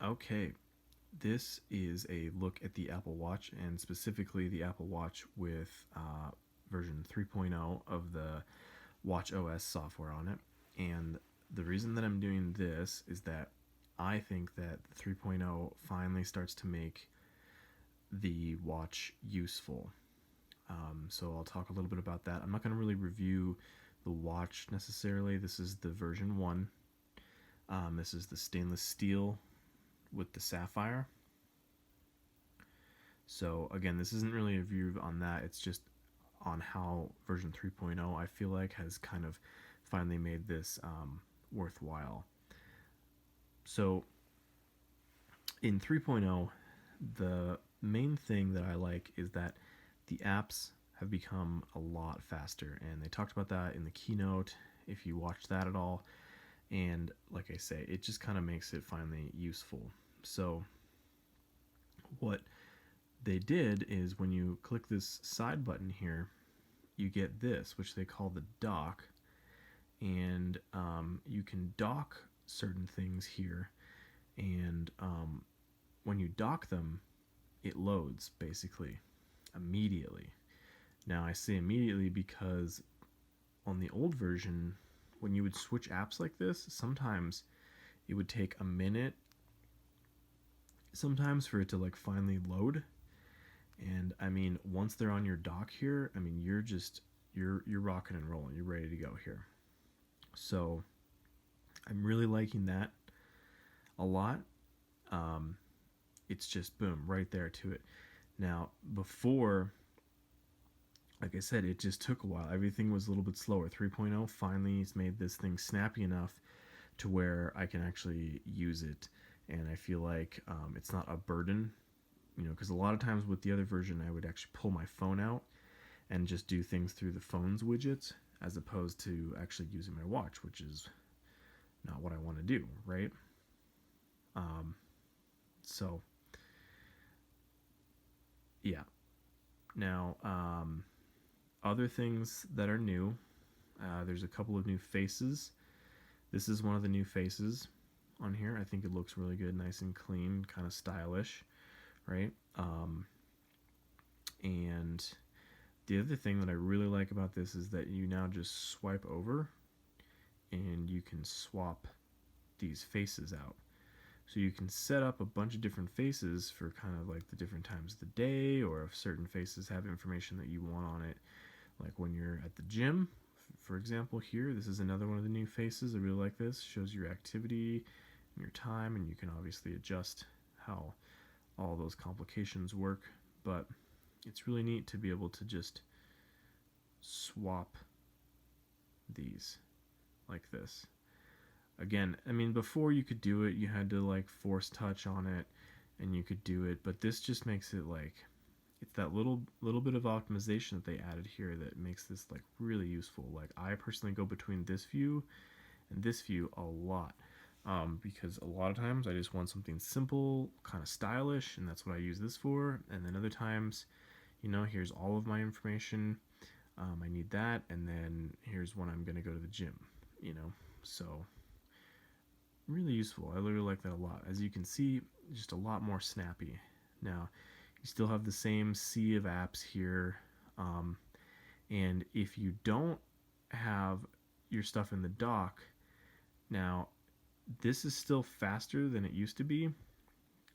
Okay, this is a look at the Apple Watch, and specifically the Apple Watch with version 3.0 of the Watch OS software on it. And the reason that I'm doing this is that I think that the 3.0 finally starts to make the watch useful. So I'll talk a little bit about that. I'm not going to really review the watch necessarily. This is the version 1. This is the stainless steel with the Sapphire. So again, this isn't really a review on that. It's just on how version 3.0 I feel like has kind of finally made this worthwhile. So in 3.0, the main thing that I like is that the apps have become a lot faster, and they talked about that in the keynote if you watch that at all. And like I say, it just kind of makes it finally useful. So what they did is when you click this side button here, you get this, which they call the dock, and you can dock certain things here, and when you dock them, it loads basically immediately. Now I say immediately because on the old version, when you would switch apps like this, sometimes it would take a minute sometimes for it to like finally load. And I mean, once they're on your dock here, I mean, you're rocking and rolling. You're ready to go here. So I'm really liking that a lot. It's just boom right there to it. Now before, like I said, it just took a while. Everything was a little bit slower. 3.0 finally has made this thing snappy enough to where I can actually use it, and I feel like it's not a burden. Because a lot of times with the other version, I would actually pull my phone out and just do things through the phone's widgets as opposed to actually using my watch, which is not what I want to do, right? So, yeah. Now, other things that are new, there's a couple of new faces. This is one of the new faces on here. I think it looks really good, nice and clean, kind of stylish, right? And the other thing that I really like about this is that you now just swipe over and you can swap these faces out. So you can set up a bunch of different faces for kind of like the different times of the day, or if certain faces have information that you want on it, like when you're at the gym. For example, here, this is another one of the new faces. I really like this. Shows your activity and your time, and you can obviously adjust how all those complications work. But it's really neat to be able to just swap these like this. Again, I mean, before you could do it, you had to like force touch on it and you could do it, but this just makes it like, it's that little bit of optimization that they added here that makes this like really useful. Like I personally go between this view and this view a lot, because a lot of times I just want something simple, kind of stylish, and that's what I use this for. And then other times, here's all of my information. I need that, and then here's when I'm gonna go to the gym. So really useful. I literally like that a lot. As you can see, just a lot more snappy. Now, you still have the same sea of apps here, and if you don't have your stuff in the dock, now this is still faster than it used to be,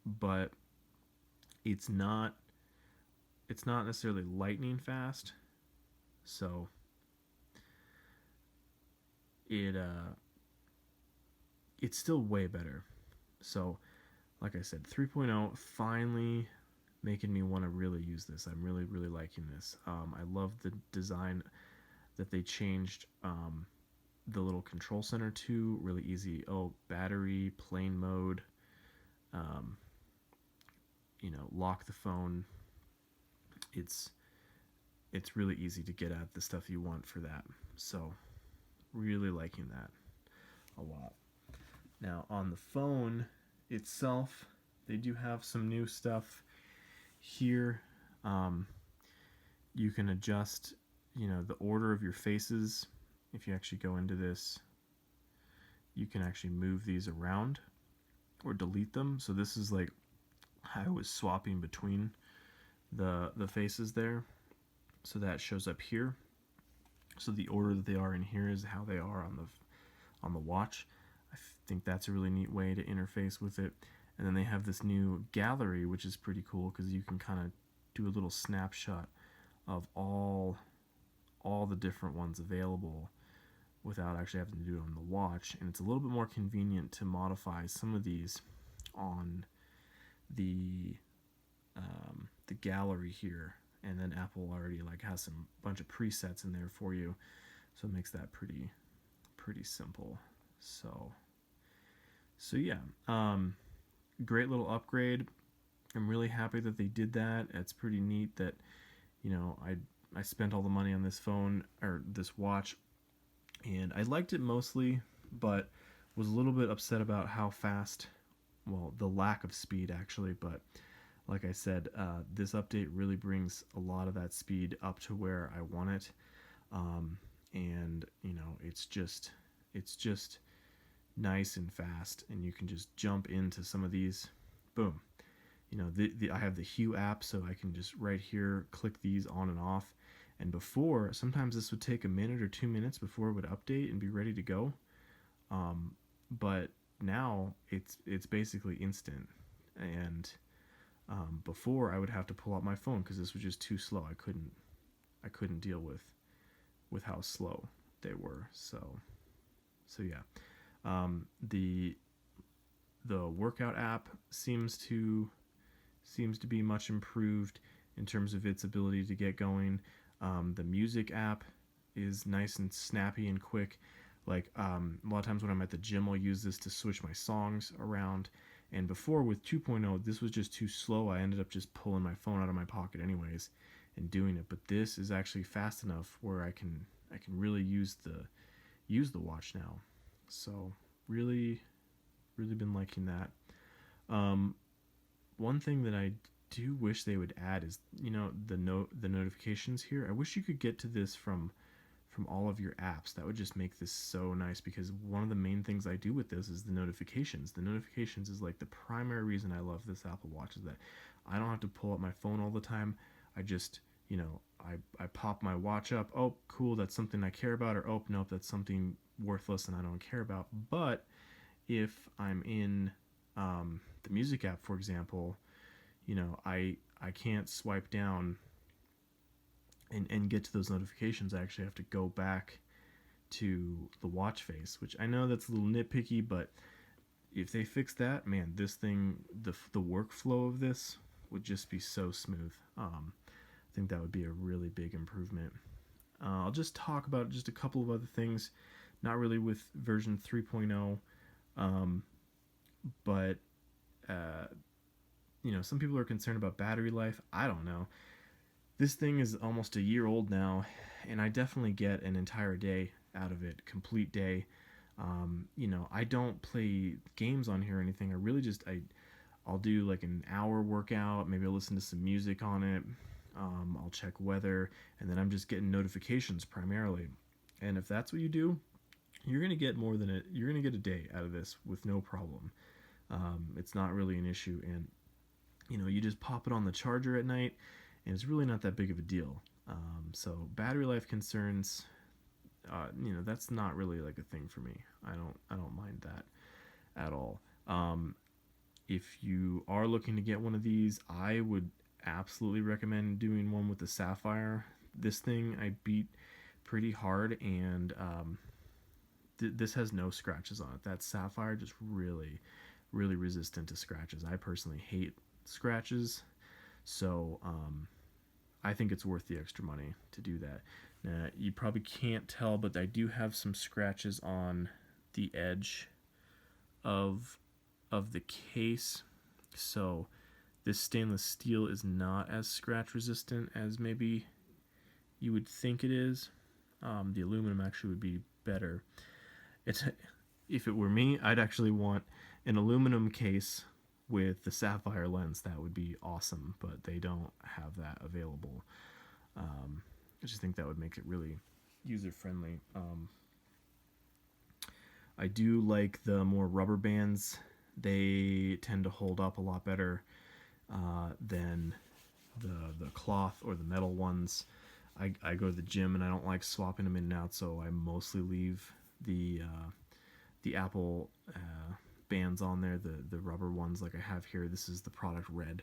but it's not necessarily lightning fast. So it's still way better. So like I said, 3.0 finally making me want to really use this. I'm really liking this. I love the design that they changed the little control center to. Really easy. Oh, battery, plane mode, lock the phone. It's really easy to get at the stuff you want for that. So really liking that a lot. Now on the phone itself, they do have some new stuff here. You can adjust, the order of your faces. If you actually go into this, you can actually move these around, or delete them. So this is like I was swapping between the faces there. So that shows up here. So the order that they are in here is how they are on the watch. I think that's a really neat way to interface with it. And then they have this new gallery, which is pretty cool because you can kind of do a little snapshot of all the different ones available without actually having to do it on the watch. And it's a little bit more convenient to modify some of these on the gallery here. And then Apple already like has some bunch of presets in there for you, so it makes that pretty simple. So yeah, great little upgrade. I'm really happy that they did that. It's pretty neat that, you know, I spent all the money on this phone or this watch, and I liked it mostly, but was a little bit upset about how fast, well, the lack of speed actually, but like I said, this update really brings a lot of that speed up to where I want it. And you know, it's just nice and fast, and you can just jump into some of these. Boom. You know, I have the Hue app, so I can just right here click these on and off. And before, sometimes this would take a minute or 2 minutes before it would update and be ready to go. But now it's basically instant. And before I would have to pull out my phone because this was just too slow. I couldn't deal with how slow they were. So yeah. The workout app seems to be much improved in terms of its ability to get going. The music app is nice and snappy and quick. Like a lot of times when I'm at the gym, I'll use this to switch my songs around. And before with 2.0, this was just too slow. I ended up just pulling my phone out of my pocket anyways and doing it. But this is actually fast enough where I can really use the watch now. So really been liking that. One thing that I do wish they would add is, you know, the notifications here. I wish you could get to this from all of your apps. That would just make this so nice, because one of the main things I do with this is the notifications. The notifications is like the primary reason I love this Apple Watch, is that I don't have to pull up my phone all the time. I just, you know, I pop my watch up. Oh, cool, that's something I care about. Or, oh, nope, that's something worthless and I don't care about. But if I'm in the music app, for example, you know, I can't swipe down and get to those notifications. I actually have to go back to the watch face, which I know that's a little nitpicky, but if they fix that, man, this thing, the workflow of this would just be so smooth. I think that would be a really big improvement. I'll just talk about just a couple of other things, not really with version 3.0, but you know, some people are concerned about battery life. I don't know. This thing is almost a year old now, and I definitely get an entire day out of it, complete day. You know, I don't play games on here or anything. I really just, I'll do like an hour workout. Maybe I'll listen to some music on it. I'll check weather, and then I'm just getting notifications primarily. And if that's what you do, you're gonna get more than you're gonna get a day out of this with no problem. It's not really an issue, and you know, you just pop it on the charger at night, and it's really not that big of a deal. So battery life concerns, you know, that's not really like a thing for me. I don't mind that at all. If you are looking to get one of these, I would absolutely recommend doing one with the Sapphire. This thing I beat pretty hard, and this has no scratches on it. That Sapphire just really resistant to scratches. I personally hate scratches, so I think it's worth the extra money to do that. Now, you probably can't tell, but I do have some scratches on the edge of the case, so this stainless steel is not as scratch resistant as maybe you would think it is. The aluminum actually would be better. If it were me, I'd actually want an aluminum case with the Sapphire lens. That would be awesome, but they don't have that available. I just think that would make it really user friendly. I do like the more rubber bands they tend to hold up a lot better than the cloth or the metal ones. I go to the gym and I don't like swapping them in and out, so I mostly leave the Apple bands on there, the rubber ones like I have here. This is the product red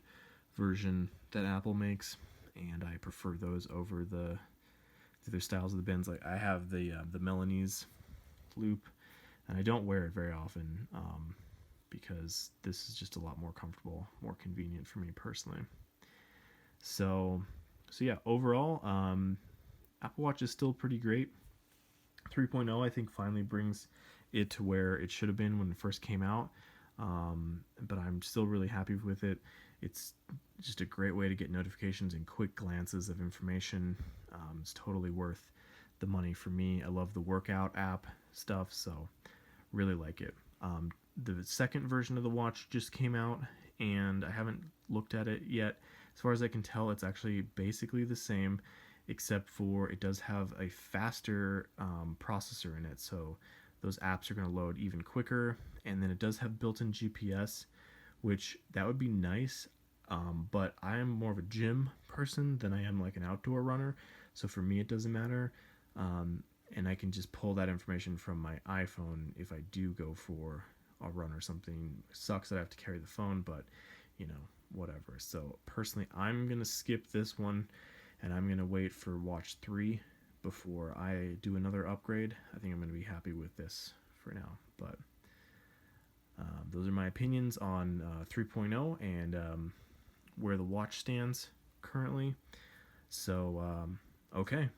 version that Apple makes, and I prefer those over the other styles of the bands. Like I have the Milanese loop, and I don't wear it very often because this is just a lot more comfortable, more convenient for me personally. So yeah, overall, Apple Watch is still pretty great. 3.0 I think finally brings it to where it should have been when it first came out, but I'm still really happy with it. It's just a great way to get notifications and quick glances of information. It's totally worth the money for me. I love the workout app stuff, so really like it. The second version of the watch just came out, and I haven't looked at it yet. As far as I can tell, it's actually basically the same, except for it does have a faster processor in it, so those apps are going to load even quicker. And then it does have built-in GPS, which that would be nice, but I am more of a gym person than I am like an outdoor runner, so for me it doesn't matter. And I can just pull that information from my iPhone if I do go for a run or something. It sucks that I have to carry the phone, but you know, whatever. So personally, I'm gonna skip this one, and I'm gonna wait for Watch 3 before I do another upgrade. I think I'm gonna be happy with this for now. But those are my opinions on 3.0 and where the watch stands currently. So okay,